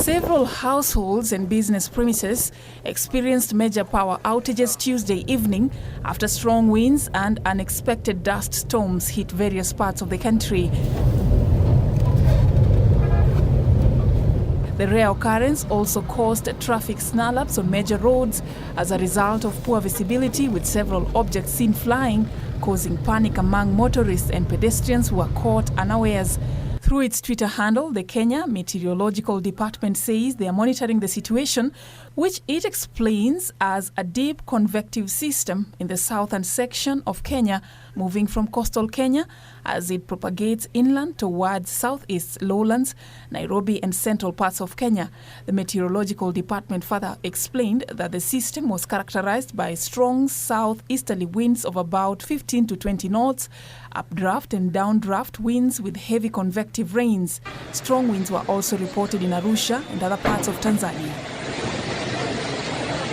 Several households and business premises experienced major power outages Tuesday evening after strong winds and unexpected dust storms hit various parts of the country. The rare occurrence also caused traffic snarl-ups on major roads as a result of poor visibility, with several objects seen flying, causing panic among motorists and pedestrians who were caught unawares. Through its Twitter handle, the Kenya Meteorological Department says they are monitoring the situation, which it explains as a deep convective system in the southern section of Kenya, moving from coastal Kenya as it propagates inland towards southeast lowlands, Nairobi and central parts of Kenya. The Meteorological Department further explained that the system was characterized by strong southeasterly winds of about 15 to 20 knots, updraft and downdraft winds with heavy convective rains. Strong winds were also reported in Arusha and other parts of Tanzania.